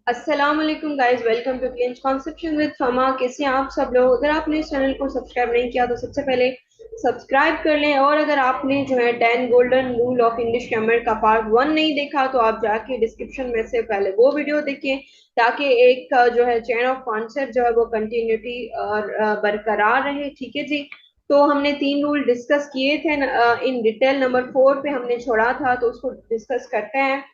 अस्सलाम वालेकुम guys, welcome to clinch conception with फमा। कैसे हैं आप सब लोग? अगर आपने इस चैनल को सब्सक्राइब नहीं किया तो सबसे पहले सब्सक्राइब कर लें, और अगर आपने जो है 10 golden rule of English grammar का पार्ट 1 नहीं देखा तो आप जाके डिस्क्रिप्शन में से पहले वो वीडियो देखें, ताकि एक जो है चेन ऑफ कॉन्सेप्ट जो है वो कंटिन्यूटी और बरकरार रहे। ठीक है जी। तो हमने 3 रूल डिस्कस किए थे इन डिटेल। नंबर 4 पे हमने छोड़ा था, तो उसको डिस्कस करते हैं।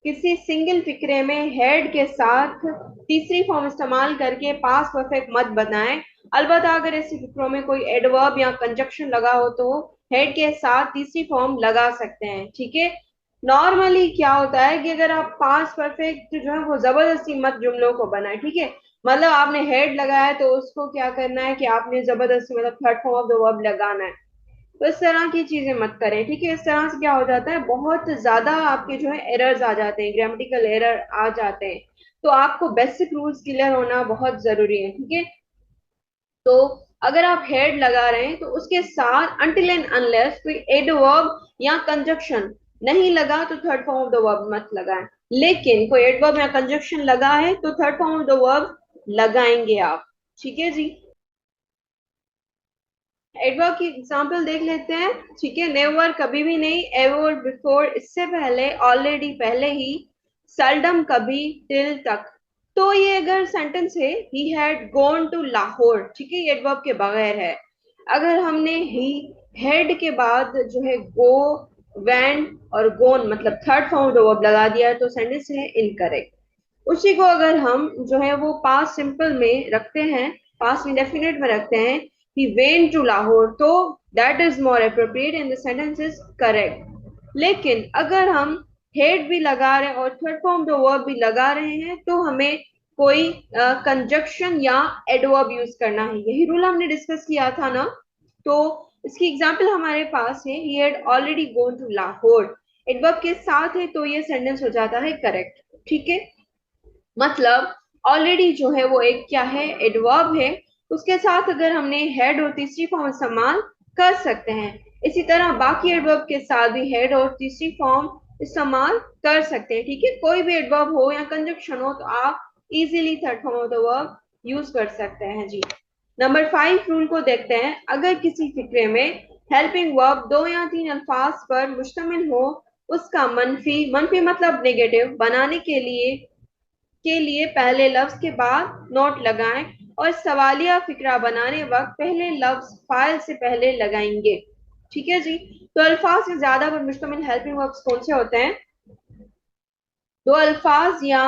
किसी सिंगल फिक्रे में हेड के साथ तीसरी फॉर्म इस्तेमाल करके पास परफेक्ट मत बनाएं। अलबत्ता अगर ऐसे फिक्रों में कोई एडवर्ब या कंजक्शन लगा हो तो हेड के साथ तीसरी फॉर्म लगा सकते हैं। ठीक है। नॉर्मली क्या होता है कि अगर आप पास परफेक्ट जो है वो जबरदस्ती मत जुमलों को बनाए। ठीक है। मतलब आपने हेड लगाया है तो उसको क्या करना है कि आपने जबरदस्ती मतलब third form of the verb लगाना है। तो इस तरह की चीजें मत करें। ठीक है। इस तरह से क्या हो जाता है, बहुत ज्यादा आपके जो है एरर्स आ जाते हैं, ग्रामेटिकल एरर आ जाते हैं। तो आपको बेसिक रूल्स क्लियर होना बहुत जरूरी है। ठीक है। तो अगर आप हेड लगा रहे हैं तो उसके साथ अनटिल एंड अनलेस कोई एडवर्ब या कंजक्शन नहीं लगा तो third form of the verb मत लगाएं। लेकिन कोई एडवर्ब या कंजक्शन लगा है तो third form of the verb लगाएंगे आप। ठीक है जी। एडवर्ब की एग्जांपल देख लेते हैं। ठीक है। नेवर कभी भी नहीं, एवर बिफोर इससे पहले, ऑलरेडी पहले ही, सेल्डम कभी, टिल तक। तो ये अगर सेंटेंस है he had gone to Lahore, ठीक है, ये एडवर्ब के बगैर है। अगर हमने ही हैड के बाद जो है गो, वैन और गोन मतलब थर्ड फॉर्म ऑफ वर्ब लगा दिया तो सेंटेंस है इनकरेक्ट। उसी को अगर हम जो है वो पास्ट सिंपल में रखते हैं, पास्ट इंडेफिनिट में रखते हैं, he went to लाहौर, तो that is more appropriate and the sentence is correct। लेकिन अगर हम हेड भी लगा रहे हैं और थर्ड फॉर्म द वर्ब भी लगा रहे हैं तो हमें कोई कंजक्शन या एडवर्ब यूज करना है। यही रूल हमने डिस्कस किया था ना। तो इसकी एग्जांपल हमारे पास है, he had already gone to Lahore. Adverb के साथ है तो ये सेंटेंस हो जाता है करेक्ट। ठीक है। मतलब ऑलरेडी जो है वो एक क्या है, एडवर्ब है। उसके साथ अगर हमने हेड और तीसरी फॉर्म इस्तेमाल कर सकते हैं। इसी तरह बाकी एडवर्ब के साथ भी हेड और तीसरी फॉर्म इस्तेमाल कर सकते हैं। ठीक है। कोई भी एडवर्ब हो या कंजक्शन हो तो आप easily third form of the verb use कर सकते हैं जी। नंबर 5 रूल को देखते हैं। अगर किसी फिक्रे में हेल्पिंग वर्ब 2 या 3 अल्फाज पर मुश्तमिल हो, उसका मनफी मनफी मतलब नेगेटिव बनाने के लिए पहले लफ्ज के बाद नोट लगाएं, और सवालिया फिक्रा बनाने वक्त पहले लफ्ज फाइल से पहले लगाएंगे। ठीक है जी। तो अल्फाज से ज्यादा पर मुश्तमिल हेल्पिंग वर्ब्स कौन से होते हैं? दो अल्फाज या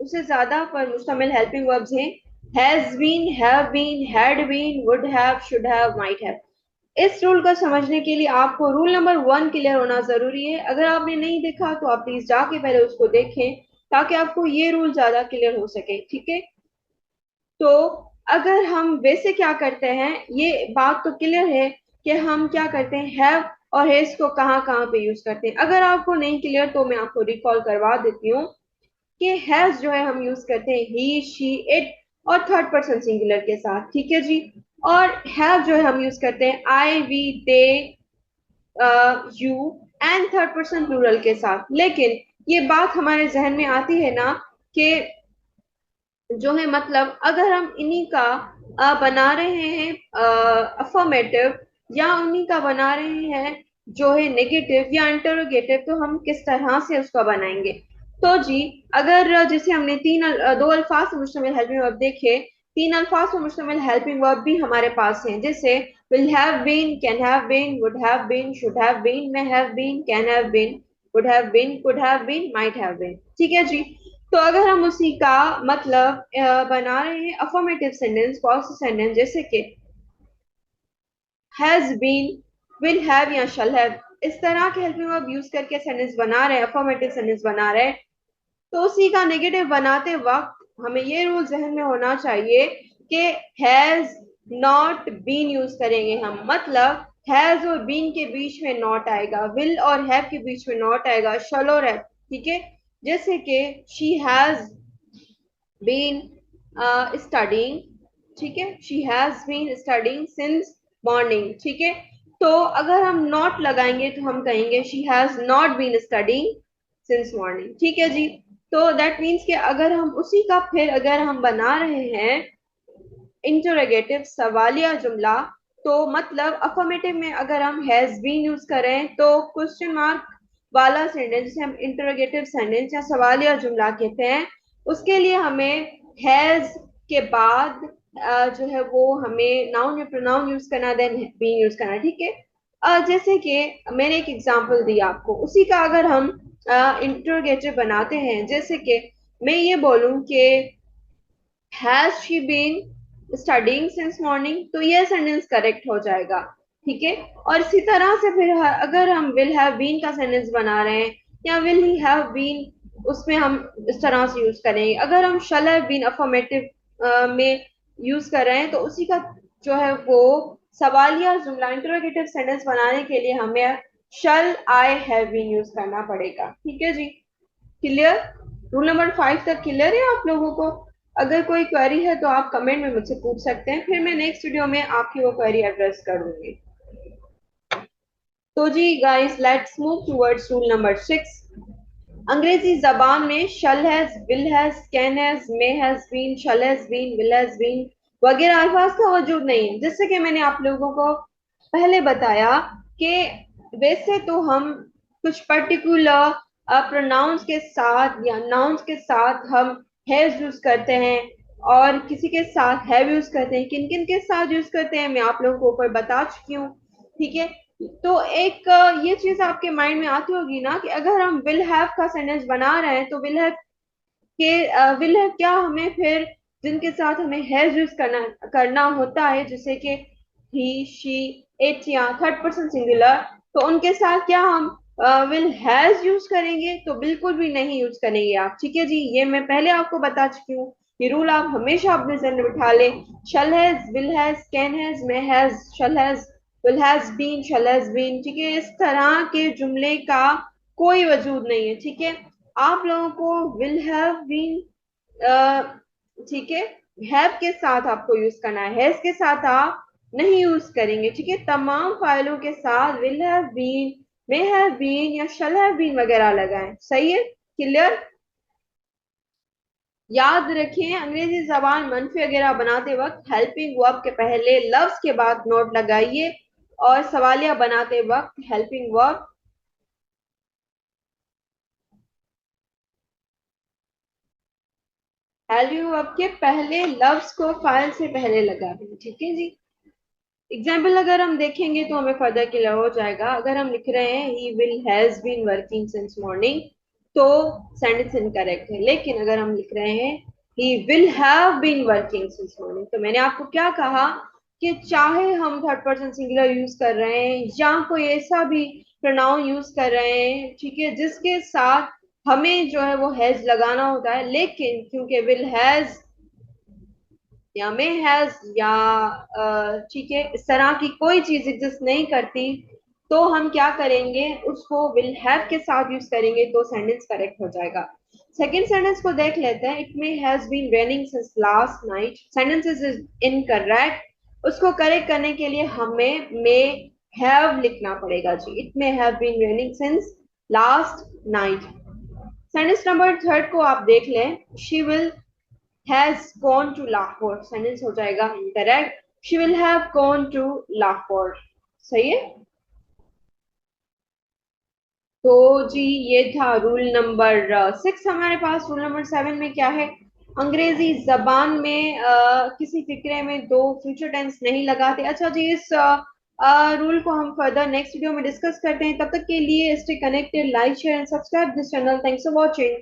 उससे ज्यादा पर मुश्तमिल हेल्पिंग वर्ब्स हैं has been, have been, had been, would have, should have, might have. इस रूल को समझने के लिए आपको रूल नंबर 1 क्लियर होना जरूरी है। अगर आपने नहीं देखा तो आप प्लीज जाके पहले उसको देखें, ताकि आपको ये रूल ज्यादा क्लियर हो सके। ठीक है। तो अगर हम वैसे क्या करते हैं, ये बात तो क्लियर है कि हम क्या करते हैं, हैव और हैज को कहाँ कहाँ पे यूज करते हैं। अगर आपको नहीं क्लियर तो मैं आपको रिकॉल करवा देती हूँ कि हैज जो है हम यूज करते हैं ही, शी, इट और थर्ड पर्सन सिंगुलर के साथ। ठीक है जी। और हैव जो है हम यूज करते हैं I, we, they, you and third person plural के साथ। लेकिन ये बात हमारे जहन में आती है ना कि जो है मतलब अगर हम इन्हीं का बना रहे हैं अफर्मेटिव, या उन्हीं का बना रहे हैं जो है नेगेटिव या इंटरोगेटिव, तो हम किस तरह से उसका बनाएंगे? तो जी, अगर जैसे हमने दो अल्फाज से मुश्तमिल हेल्पिंग वर्ब देखे, 3 अल्फाज से मुश्तमिल हेल्पिंग वर्ब भी हमारे पास हैं, जैसे will have been, can have been, would have been, should have been, may have been, can have been, would have been, could have been, might have been. ठीक है जी। तो अगर हम उसी का मतलब बना रहे हैं अफर्मेटिव सेंटेंस, पॉजिटिव सेंटेंस, जैसे कि हैज बीन, विल हैव या शल हैव, इस तरह के हेल्पिंग वर्ब यूज करके सेंटेंस बना रहे हैं, अफर्मेटिव सेंटेंस बना रहे हैं, तो उसी का नेगेटिव बनाते वक्त हमें ये रूल जहन में होना चाहिए कि हैज नॉट बीन यूज करेंगे हम। मतलब हैज और बीन के बीच में नॉट आएगा, विल और हैव के बीच में नॉट आएगा, शल और हैव। ठीक है। जैसे कि शी हैज बीन स्टडिंग, ठीक है, she has been studying since morning. ठीक है। तो अगर हम नॉट लगाएंगे तो हम कहेंगे she has not been studying since morning. ठीक है जी। तो दैट मीन्स कि अगर हम उसी का फिर अगर हम बना रहे हैं इंटरोगेटिव सवालिया जुमला, तो मतलब अफर्मेटिव में अगर हम हैज बीन यूज करें तो क्वेश्चन मार्क वाला सेंटेंस जिसे हम इंटरोगेटिव सेंटेंस या सवालिया जुमला कहते हैं, उसके लिए हमें हैज के बाद जो है वो हमें नाउन या प्रोनाउन यूज करना, देन बीन यूज करना, ठीक है। जैसे कि मैंने एक एग्जांपल दिया आपको, उसी का अगर हम इंटरोगेटिव बनाते हैं, जैसे कि मैं ये बोलूं कि has she been studying since morning, तो ये सेंटेंस करेक्ट हो जाएगा, ठीक है। और इसी तरह से फिर अगर हम विल हैव बीन का सेंटेंस बना रहे हैं या विल ही हैव बीन, उसमें हम इस तरह से यूज करेंगे। अगर हम शल हैव बीन अफर्मेटिव में यूज कर रहे हैं तो उसी का जो है वो सवालिया जुमला इंटरोगेटिव सेंटेंस बनाने के लिए हमें शल आई हैव बीन यूज करना पड़ेगा, ठीक है जी। क्लियर? रूल नंबर 5 तक क्लियर है आप लोगों को? अगर कोई क्वेरी है तो आप कमेंट में मुझसे पूछ सकते हैं, फिर मैं नेक्स्ट वीडियो में आपकी वो क्वेरी एड्रेस कर दूंगी। तो जी guys, let's move towards rule number 6। अंग्रेजी जबान में shall has, will has, can has, may has been, shall has been, will has been वगैरह अल्फाज का वजूद नहीं है। जैसे कि मैंने आप लोगों को पहले बताया कि वैसे तो हम कुछ पर्टिकुलर प्रोनाउंस के साथ या नाउन्स के साथ हम हैज यूज करते हैं और किसी के साथ हैव यूज करते हैं। किन किन के साथ यूज करते हैं मैं आप लोगों को ऊपर बता चुकी हूँ, ठीक है। तो एक ये चीज आपके माइंड में आती होगी ना कि अगर हम विल हैव का सेंटेंस बना रहे हैं तो विल हैव के विल हैव क्या हमें फिर जिनके साथ हमें हैज यूज करना करना होता है, जैसे कि ही, शी, इट या थर्ड पर्सन सिंगुलर, तो उनके साथ क्या हम विल हैज यूज करेंगे? तो बिल्कुल भी नहीं यूज करेंगे आप, ठीक है जी। ये मैं पहले आपको बता चुकी हूँ, ये रूल आप हमेशा अपने जहन में बिठा ले। Shall has, will has, can has, may has, shall has, will has been, shall has been, ठीक है। इस तरह के जुमले का कोई वजूद नहीं है, ठीक है। आप लोगों को विल हैव बीन, ठीक है, हैव के साथ आपको यूज करना है, हैज के साथ आप नहीं यूज करेंगे, ठीक है। तमाम फाइलों के साथ will have been, may have been या शल हैव बीन वगैरह लगाएं, सही है? क्लियर? याद रखें, अंग्रेजी जबान मनफी वगैरह बनाते वक्त हेल्पिंग वर्ब के पहले लव्स के बाद नोट लगाइए, और सवालिया बनाते वक्त हेल्पिंग वर्ब हेल्पिंग वर्ब के पहले लव्स को फाइल से पहले लगा दें, ठीक है जी। एग्जाम्पल अगर हम देखेंगे तो हमें फर्दर क्लियर हो जाएगा। अगर हम लिख रहे हैं he will has been working since morning, तो सेंटेंस इनकरेक्ट है। लेकिन अगर हम लिख रहे हैं he will have been working since morning, तो मैंने आपको क्या कहा कि चाहे हम थर्ड पर्सन सिंगुलर यूज कर रहे हैं या कोई ऐसा भी प्रोनाउन यूज कर रहे हैं, ठीक है, जिसके साथ हमें जो है वो हैज लगाना होता है, लेकिन क्योंकि विल हैज या मे हैज या ठीक है इस तरह की कोई चीज एग्जिस्ट नहीं करती, तो हम क्या करेंगे, उसको विल हैव के साथ यूज करेंगे तो सेंटेंस करेक्ट हो जाएगा। सेकेंड सेंटेंस को देख लेते हैं। It may has been raining since last night, sentence is incorrect. उसको करेक्ट करने के लिए हमें मे हैव लिखना पड़ेगा जी। It may have been raining since last night. Sentence number third को आप देख लें। She will has gone to Lahore, sentence हो जाएगा incorrect. she will have gone to Lahore, सही है। तो जी ये था रूल नंबर 6 हमारे पास। रूल नंबर 7 में क्या है? अंग्रेजी जबान में किसी फिक्रे में दो फ्यूचर टेंस नहीं लगाते। अच्छा जी, इस रूल को हम फर्दर नेक्स्ट वीडियो में डिस्कस करते हैं। तब तक के लिए stay connected, like share and subscribe this channel. Thanks for watching.